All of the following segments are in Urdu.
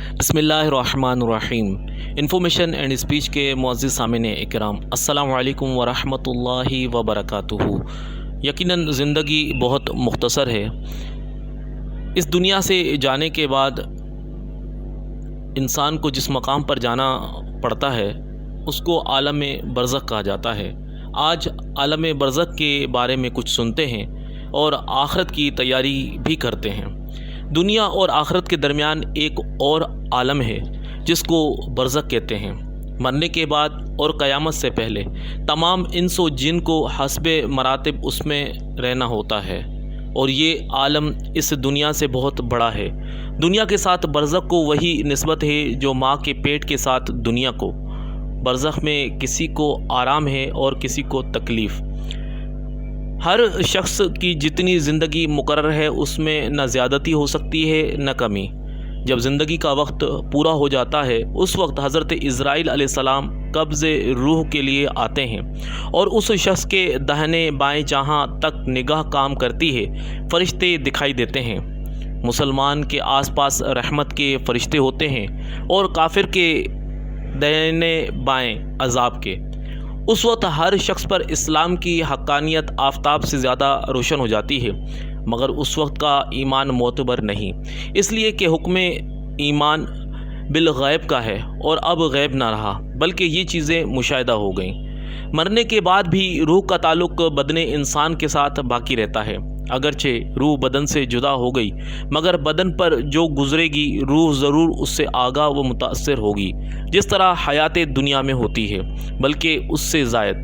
بسم اللہ الرحمن الرحیم۔ انفارمیشن اینڈ اسپیچ کے معزز سامعین اکرام، السلام علیکم ورحمۃ اللہ وبرکاتہ۔ یقیناً زندگی بہت مختصر ہے۔ اس دنیا سے جانے کے بعد انسان کو جس مقام پر جانا پڑتا ہے اس کو عالم برزخ کہا جاتا ہے۔ آج عالم برزخ کے بارے میں کچھ سنتے ہیں اور آخرت کی تیاری بھی کرتے ہیں۔ دنیا اور آخرت کے درمیان ایک اور عالم ہے جس کو برزخ کہتے ہیں۔ مرنے کے بعد اور قیامت سے پہلے تمام انس و جن کو حسب مراتب اس میں رہنا ہوتا ہے، اور یہ عالم اس دنیا سے بہت بڑا ہے۔ دنیا کے ساتھ برزخ کو وہی نسبت ہے جو ماں کے پیٹ کے ساتھ دنیا کو۔ برزخ میں کسی کو آرام ہے اور کسی کو تکلیف۔ ہر شخص کی جتنی زندگی مقرر ہے اس میں نہ زیادتی ہو سکتی ہے نہ کمی۔ جب زندگی کا وقت پورا ہو جاتا ہے اس وقت حضرت عزرائیل علیہ السلام قبض روح کے لیے آتے ہیں، اور اس شخص کے داہنے بائیں جہاں تک نگاہ کام کرتی ہے فرشتے دکھائی دیتے ہیں۔ مسلمان کے آس پاس رحمت کے فرشتے ہوتے ہیں اور کافر کے داہنے بائیں عذاب کے۔ اس وقت ہر شخص پر اسلام کی حقانیت آفتاب سے زیادہ روشن ہو جاتی ہے، مگر اس وقت کا ایمان معتبر نہیں، اس لیے کہ حکم ایمان بالغیب کا ہے اور اب غیب نہ رہا بلکہ یہ چیزیں مشاہدہ ہو گئیں۔ مرنے کے بعد بھی روح کا تعلق بدن انسان کے ساتھ باقی رہتا ہے، اگرچہ روح بدن سے جدا ہو گئی مگر بدن پر جو گزرے گی روح ضرور اس سے آگاہ و متاثر ہوگی، جس طرح حیات دنیا میں ہوتی ہے بلکہ اس سے زائد۔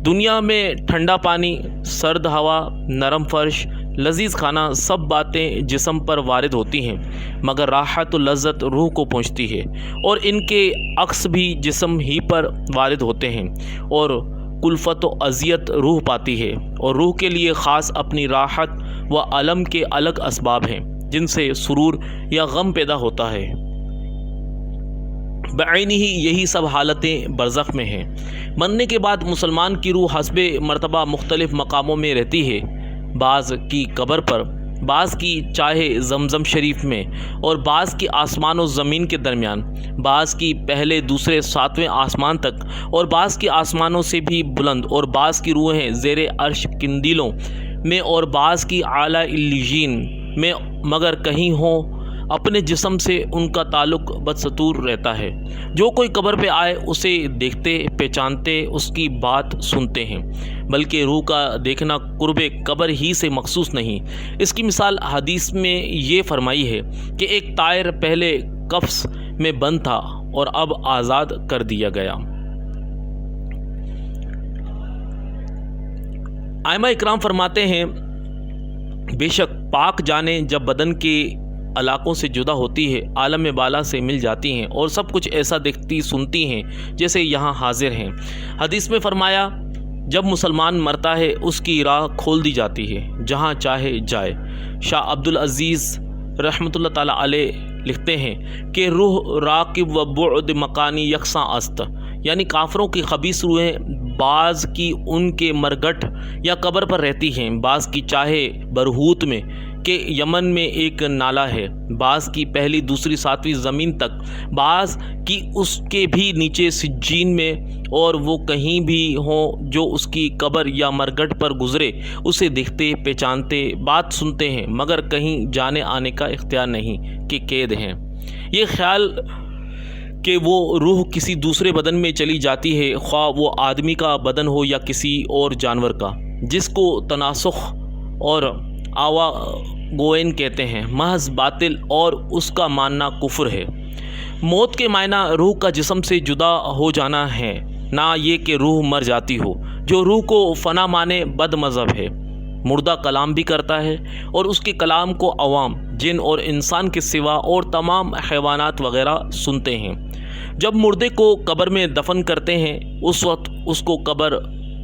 دنیا میں ٹھنڈا پانی، سرد ہوا، نرم فرش، لذیذ کھانا، سب باتیں جسم پر وارد ہوتی ہیں، مگر راحت و لذت روح کو پہنچتی ہے، اور ان کے عکس بھی جسم ہی پر وارد ہوتے ہیں، اور کلفت و اذیت روح پاتی ہے، اور روح کے لیے خاص اپنی راحت و الم کے الگ اسباب ہیں جن سے سرور یا غم پیدا ہوتا ہے۔ بعین ہی یہی سب حالتیں برزخ میں ہیں۔ مرنے کے بعد مسلمان کی روح حسب مرتبہ مختلف مقاموں میں رہتی ہے، بعض کی قبر پر، بعض کی چاہے زمزم شریف میں، اور بعض کی آسمان و زمین کے درمیان، بعض کی پہلے دوسرے ساتویں آسمان تک، اور بعض کی آسمانوں سے بھی بلند، اور بعض کی روحیں زیر عرش قندیلوں میں، اور بعض کی اعلیٰ علیین میں، مگر کہیں ہوں اپنے جسم سے ان کا تعلق بدستور رہتا ہے۔ جو کوئی قبر پہ آئے اسے دیکھتے پہچانتے اس کی بات سنتے ہیں، بلکہ روح کا دیکھنا قرب قبر ہی سے مخصوص نہیں۔ اس کی مثال حدیث میں یہ فرمائی ہے کہ ایک طائر پہلے قفس میں بند تھا اور اب آزاد کر دیا گیا۔ ائمہ اکرام فرماتے ہیں، بے شک پاک جانیں جب بدن کے علاقوں سے جدا ہوتی ہے عالم بالا سے مل جاتی ہیں اور سب کچھ ایسا دیکھتی سنتی ہیں جیسے یہاں حاضر ہیں۔ حدیث میں فرمایا، جب مسلمان مرتا ہے اس کی راہ کھول دی جاتی ہے جہاں چاہے جائے۔ شاہ عبدالعزیز رحمۃ اللہ تعالیٰ علیہ لکھتے ہیں کہ روح راکب و بعد مکانی یکساں است، یعنی کافروں کی خبیث روحیں بعض کی ان کے مرگٹ یا قبر پر رہتی ہیں، بعض کی چاہے برہوت میں کہ یمن میں ایک نالہ ہے، بعض کی پہلی دوسری ساتویں زمین تک، بعض کی اس کے بھی نیچے سجین میں، اور وہ کہیں بھی ہوں جو اس کی قبر یا مرگٹ پر گزرے اسے دیکھتے پہچانتے بات سنتے ہیں، مگر کہیں جانے آنے کا اختیار نہیں کہ قید ہیں۔ یہ خیال کہ وہ روح کسی دوسرے بدن میں چلی جاتی ہے، خواہ وہ آدمی کا بدن ہو یا کسی اور جانور کا، جس کو تناسخ اور آوا گوئن کہتے ہیں، محض باطل اور اس کا ماننا کفر ہے۔ موت کے معنی روح کا جسم سے جدا ہو جانا ہے، نہ یہ کہ روح مر جاتی ہو۔ جو روح کو فنا مانے بد مذہب ہے۔ مردہ کلام بھی کرتا ہے اور اس کے کلام کو عوام، جن اور انسان کے سوا اور تمام حیوانات وغیرہ سنتے ہیں۔ جب مردے کو قبر میں دفن کرتے ہیں اس وقت اس کو قبر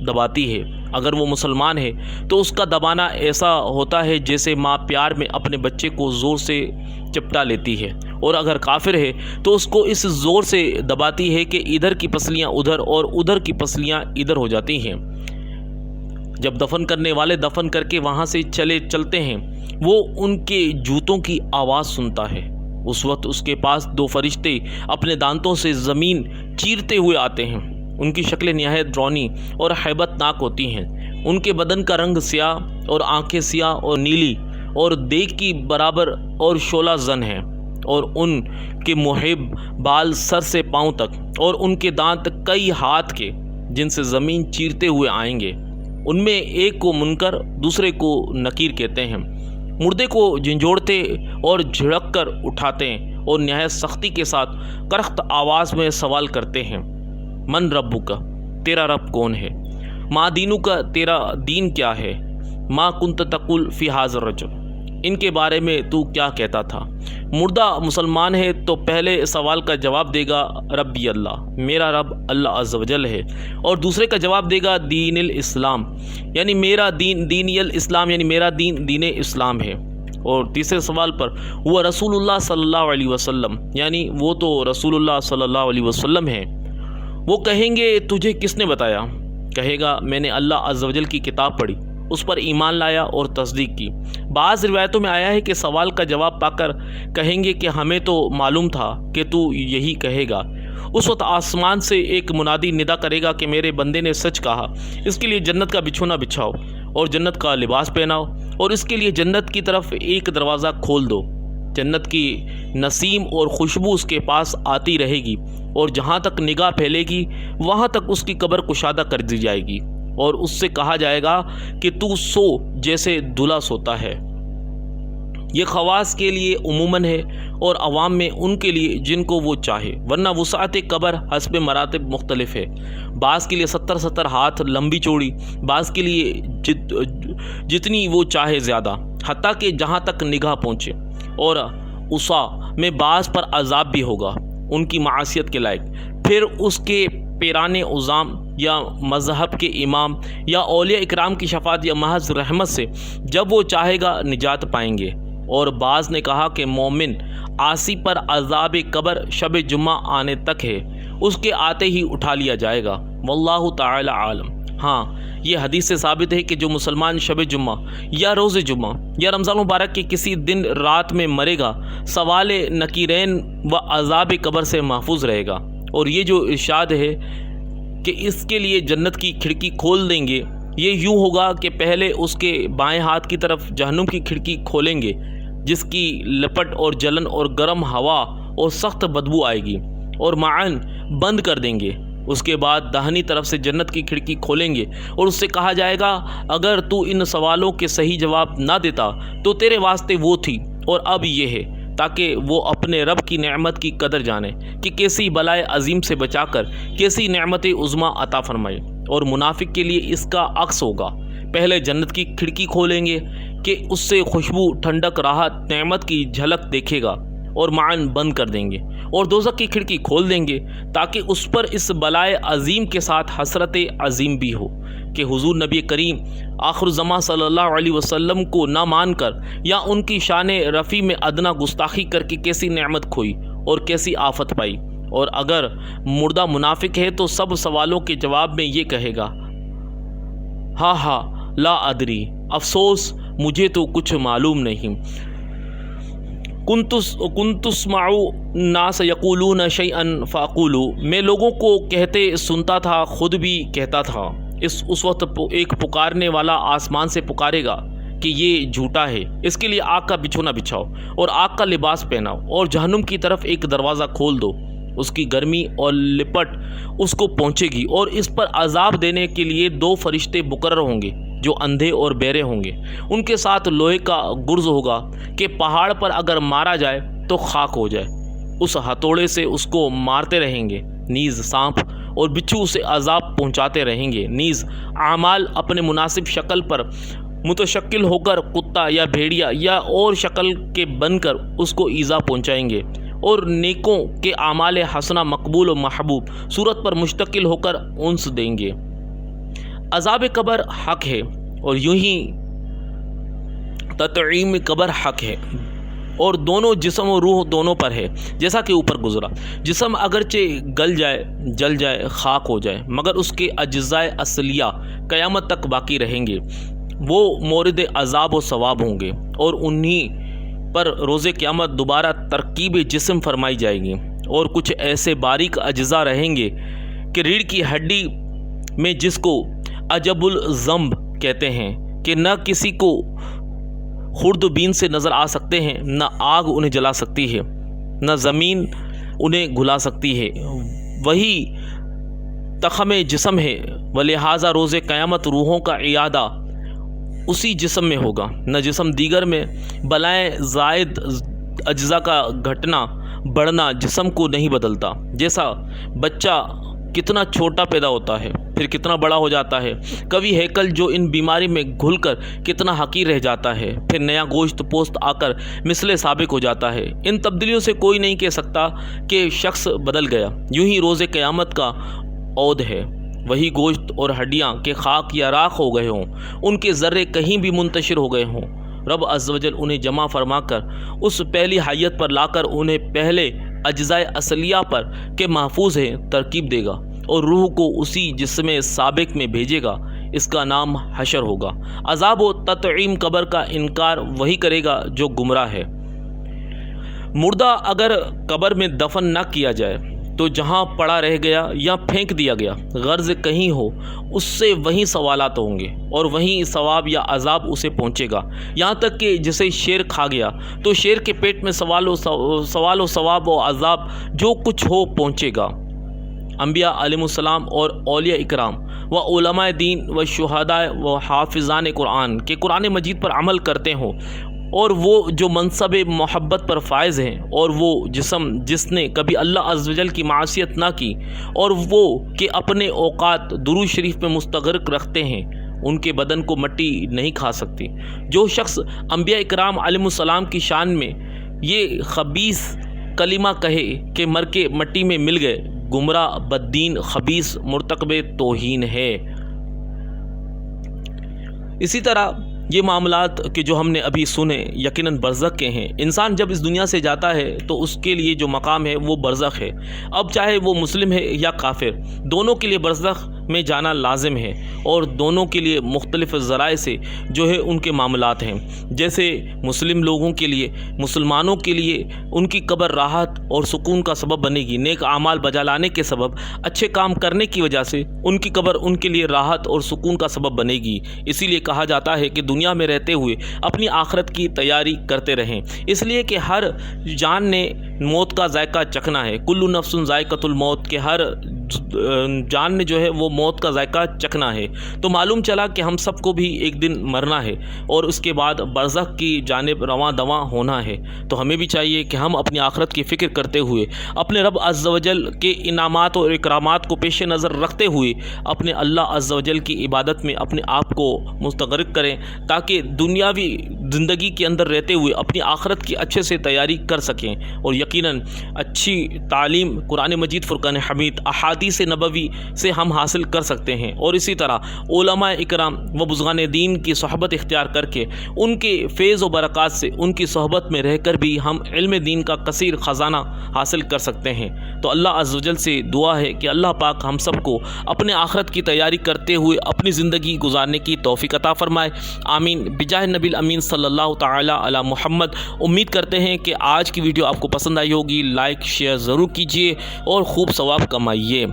دباتی ہے۔ اگر وہ مسلمان ہے تو اس کا دبانا ایسا ہوتا ہے جیسے ماں پیار میں اپنے بچے کو زور سے چپٹا لیتی ہے، اور اگر کافر ہے تو اس کو اس زور سے دباتی ہے کہ ادھر کی پسلیاں ادھر اور ادھر کی پسلیاں ادھر ہو جاتی ہیں۔ جب دفن کرنے والے دفن کر کے وہاں سے چلتے ہیں وہ ان کے جوتوں کی آواز سنتا ہے، اس وقت اس کے پاس دو فرشتے اپنے دانتوں سے زمین چیرتے ہوئے آتے ہیں۔ ان کی شکلیں نہایت ڈراؤنی اور ہیبت ناک ہوتی ہیں۔ ان کے بدن کا رنگ سیاہ اور آنکھیں سیاہ اور نیلی اور دیگ کی برابر اور شعلہ زن ہیں، اور ان کے محب بال سر سے پاؤں تک، اور ان کے دانت کئی ہاتھ کے جن سے زمین چیرتے ہوئے آئیں گے۔ ان میں ایک کو منکر دوسرے کو نکیر کہتے ہیں۔ مردے کو جھنجھوڑتے اور جھڑک کر اٹھاتے ہیں اور نہایت سختی کے ساتھ کرخت آواز میں سوال کرتے ہیں، من ربک، تیرا رب کون ہے؟ ما دینک، تیرا دین کیا ہے؟ ما کنت تقول فی ھذا الرجل، ان کے بارے میں تو کیا کہتا تھا؟ مردہ مسلمان ہے تو پہلے سوال کا جواب دے گا ربی اللہ، میرا رب اللہ عز و جل ہے، اور دوسرے کا جواب دے گا دین الاسلام، یعنی میرا دین دینی الاسلام، یعنی میرا دین دین اسلام ہے۔ اور تیسرے سوال پر وہ رسول اللہ صلی اللہ علیہ وسلم، یعنی وہ تو رسول اللہ صلی اللہ علیہ وسلم ہے۔ وہ کہیں گے تجھے کس نے بتایا؟ کہے گا میں نے اللہ عز و جل کی کتاب پڑھی، اس پر ایمان لایا اور تصدیق کی۔ بعض روایتوں میں آیا ہے کہ سوال کا جواب پا کر کہیں گے کہ ہمیں تو معلوم تھا کہ تو یہی کہے گا۔ اس وقت آسمان سے ایک منادی ندا کرے گا کہ میرے بندے نے سچ کہا، اس کے لیے جنت کا بچھونا بچھاؤ اور جنت کا لباس پہناؤ، اور اس کے لیے جنت کی طرف ایک دروازہ کھول دو۔ جنت کی نسیم اور خوشبو اس کے پاس آتی رہے گی، اور جہاں تک نگاہ پھیلے گی وہاں تک اس کی قبر کشادہ کر دی جائے گی، اور اس سے کہا جائے گا کہ تو سو جیسے دلہا سوتا ہے۔ یہ خواص کے لیے عموماً ہے اور عوام میں ان کے لیے جن کو وہ چاہے، ورنہ وسعت قبر حسب مراتب مختلف ہے۔ بعض کے لیے 70 ہاتھ لمبی چوڑی، بعض کے لیے جتنی وہ چاہے زیادہ، حتیٰ کہ جہاں تک نگاہ پہنچے۔ اور عصا میں بعض پر عذاب بھی ہوگا ان کی معصیت کے لائق۔ پھر اس کے پیران عظام یا مذہب کے امام یا اولیاء اکرام کی شفاعت یا محض رحمت سے جب وہ چاہے گا نجات پائیں گے۔ اور بعض نے کہا کہ مومن عاصی پر عذاب قبر شب جمعہ آنے تک ہے، اس کے آتے ہی اٹھا لیا جائے گا، واللہ تعالی عالم۔ ہاں، یہ حدیث سے ثابت ہے کہ جو مسلمان شب جمعہ یا روز جمعہ یا رمضان مبارک کے کسی دن رات میں مرے گا، سوال نکیرین و عذاب قبر سے محفوظ رہے گا۔ اور یہ جو ارشاد ہے کہ اس کے لیے جنت کی کھڑکی کھول دیں گے، یہ یوں ہوگا کہ پہلے اس کے بائیں ہاتھ کی طرف جہنم کی کھڑکی کھولیں گے، جس کی لپٹ اور جلن اور گرم ہوا اور سخت بدبو آئے گی، اور معاً بند کر دیں گے۔ اس کے بعد داہنی طرف سے جنت کی کھڑکی کھولیں گے، اور اس سے کہا جائے گا اگر تو ان سوالوں کے صحیح جواب نہ دیتا تو تیرے واسطے وہ تھی اور اب یہ ہے، تاکہ وہ اپنے رب کی نعمت کی قدر جانے کہ کیسی بلائے عظیم سے بچا کر کیسی نعمت عظمیٰ عطا فرمائی۔ اور منافق کے لیے اس کا عکس ہوگا، پہلے جنت کی کھڑکی کھولیں گے کہ اس سے خوشبو، ٹھنڈک، راحت، نعمت کی جھلک دیکھے گا، اور معاً بند کر دیں گے، اور دوزخ کی کھڑکی کھول دیں گے تاکہ اس پر اس بلائے عظیم کے ساتھ حسرت عظیم بھی ہو کہ حضور نبی کریم آخر الزماں صلی اللہ علیہ وسلم کو نہ مان کر یا ان کی شان رفیع میں ادنا گستاخی کر کے کیسی نعمت کھوئی اور کیسی آفت پائی۔ اور اگر مردہ منافق ہے تو سب سوالوں کے جواب میں یہ کہے گا، ہاں لا ادری، افسوس مجھے تو کچھ معلوم نہیں۔ کنت اسمع الناس یقولون شیئا فاقول، میں لوگوں کو کہتے سنتا تھا، خود بھی کہتا تھا۔ اس وقت ایک پکارنے والا آسمان سے پکارے گا کہ یہ جھوٹا ہے، اس کے لیے آگ کا بچھونا بچھاؤ اور آگ کا لباس پہناؤ، اور جہنم کی طرف ایک دروازہ کھول دو۔ اس کی گرمی اور لپٹ اس کو پہنچے گی، اور اس پر عذاب دینے کے لیے 2 فرشتے مقرر ہوں گے جو اندھے اور بہرے ہوں گے۔ ان کے ساتھ لوہے کا گرز ہوگا کہ پہاڑ پر اگر مارا جائے تو خاک ہو جائے، اس ہتھوڑے سے اس کو مارتے رہیں گے۔ نیز سانپ اور بچھو اسے عذاب پہنچاتے رہیں گے۔ نیز اعمال اپنے مناسب شکل پر متشکل ہو کر کتا یا بھیڑیا یا اور شکل کے بن کر اس کو ایذا پہنچائیں گے، اور نیکوں کے اعمال حسنہ مقبول و محبوب صورت پر مشتقل ہو کر انس دیں گے۔ عذاب قبر حق ہے، اور یوں ہی تطعیم قبر حق ہے، اور دونوں جسم و روح دونوں پر ہے، جیسا کہ اوپر گزرا۔ جسم اگرچہ گل جائے، جل جائے، خاک ہو جائے، مگر اس کے اجزاء اصلیہ قیامت تک باقی رہیں گے، وہ مورد عذاب و ثواب ہوں گے، اور انہی پر روز قیامت دوبارہ ترکیب جسم فرمائی جائے گی اور کچھ ایسے باریک اجزاء رہیں گے کہ ریڑھ کی ہڈی میں جس کو عجب الذنب کہتے ہیں کہ نہ کسی کو خرد و بین سے نظر آ سکتے ہیں، نہ آگ انہیں جلا سکتی ہے، نہ زمین انہیں گھلا سکتی ہے، وہی تخم جسم ہے، ولہٰذا روز قیامت روحوں کا اعادہ اسی جسم میں ہوگا، نہ جسم دیگر میں بلائیں زائد اجزاء کا گھٹنا بڑھنا جسم کو نہیں بدلتا۔ جیسا بچہ کتنا چھوٹا پیدا ہوتا ہے پھر کتنا بڑا ہو جاتا ہے، کبھی ہیکل جو ان بیماری میں گھل کر کتنا حقیر رہ جاتا ہے، پھر نیا گوشت پوست آ کر مثل سابق ہو جاتا ہے، ان تبدیلیوں سے کوئی نہیں کہہ سکتا کہ شخص بدل گیا۔ یوں ہی روز قیامت کا عود ہے، وہی گوشت اور ہڈیاں کہ خاک یا راکھ ہو گئے ہوں، ان کے ذرے کہیں بھی منتشر ہو گئے ہوں، رب عز و جل انہیں جمع فرما کر اس پہلی حیت پر لا کر انہیں پہلے اجزاء اصلیہ پر کہ محفوظ ہے ترکیب دے گا اور روح کو اسی جسم سابق میں بھیجے گا، اس کا نام حشر ہوگا۔ عذاب و تطعیم قبر کا انکار وہی کرے گا جو گمراہ ہے۔ مردہ اگر قبر میں دفن نہ کیا جائے تو جہاں پڑا رہ گیا یا پھینک دیا گیا غرض کہیں ہو، اس سے وہیں سوالات ہوں گے اور وہیں ثواب یا عذاب اسے پہنچے گا، یہاں تک کہ جسے شیر کھا گیا تو شیر کے پیٹ میں سوال و ثواب و عذاب جو کچھ ہو پہنچے گا۔ انبیاء علیہ السلام اور اولیاء اکرام و علماء دین و شہداء و حافظان قرآن کے قرآن مجید پر عمل کرتے ہوں، اور وہ جو منصب محبت پر فائز ہیں، اور وہ جسم جس نے کبھی اللہ عز و جل کی معصیت نہ کی، اور وہ کہ اپنے اوقات درود شریف میں مستغرق رکھتے ہیں، ان کے بدن کو مٹی نہیں کھا سکتی۔ جو شخص انبیاء اکرام علیہ السلام کی شان میں یہ خبیث کلمہ کہے کہ مر کے مٹی میں مل گئے، گمراہ بددین خبیث مرتکب توہین ہے۔ اسی طرح یہ معاملات کہ جو ہم نے ابھی سنے یقیناً برزخ کے ہیں۔ انسان جب اس دنیا سے جاتا ہے تو اس کے لیے جو مقام ہے وہ برزخ ہے، اب چاہے وہ مسلم ہے یا کافر، دونوں کے لیے برزخ میں جانا لازم ہے، اور دونوں کے لیے مختلف ذرائع سے جو ہے ان کے معاملات ہیں۔ جیسے مسلم لوگوں کے لیے، مسلمانوں کے لیے ان کی قبر راحت اور سکون کا سبب بنے گی، نیک اعمال بجا لانے کے سبب، اچھے کام کرنے کی وجہ سے ان کی قبر ان کے لیے راحت اور سکون کا سبب بنے گی۔ اسی لیے کہا جاتا ہے کہ دنیا میں رہتے ہوئے اپنی آخرت کی تیاری کرتے رہیں، اس لیے کہ ہر جان نے موت کا ذائقہ چکھنا ہے، کل نفس ذائقۃ الموت، کہ ہر جان نے جو ہے وہ موت کا ذائقہ چکھنا ہے۔ تو معلوم چلا کہ ہم سب کو بھی ایک دن مرنا ہے اور اس کے بعد برزخ کی جانب رواں دواں ہونا ہے۔ تو ہمیں بھی چاہیے کہ ہم اپنی آخرت کی فکر کرتے ہوئے، اپنے رب عز و جل کے انعامات اور اکرامات کو پیش نظر رکھتے ہوئے اپنے اللہ عز و جل کی عبادت میں اپنے آپ کو مستغرق کریں، تاکہ دنیاوی زندگی کے اندر رہتے ہوئے اپنی آخرت کی اچھے سے تیاری کر سکیں، اور یقیناً اچھی تعلیم قرآن مجید فرقان حمید احادیث نبوی سے ہم حاصل کر سکتے ہیں، اور اسی طرح علماء اکرام و بزرگان دین کی صحبت اختیار کر کے ان کے فیض و برکات سے ان کی صحبت میں رہ کر بھی ہم علم دین کا کثیر خزانہ حاصل کر سکتے ہیں۔ تو اللہ عز و جل سے دعا ہے کہ اللہ پاک ہم سب کو اپنے آخرت کی تیاری کرتے ہوئے اپنی زندگی گزارنے کی توفیق عطا فرمائے، آمین، بجاہ نبی الامین صلی اللہ تعالی علی محمد۔ امید کرتے ہیں کہ آج کی ویڈیو آپ کو پسند آئی ہوگی، لائک شیئر ضرور کیجیے اور خوب ثواب کمائیے۔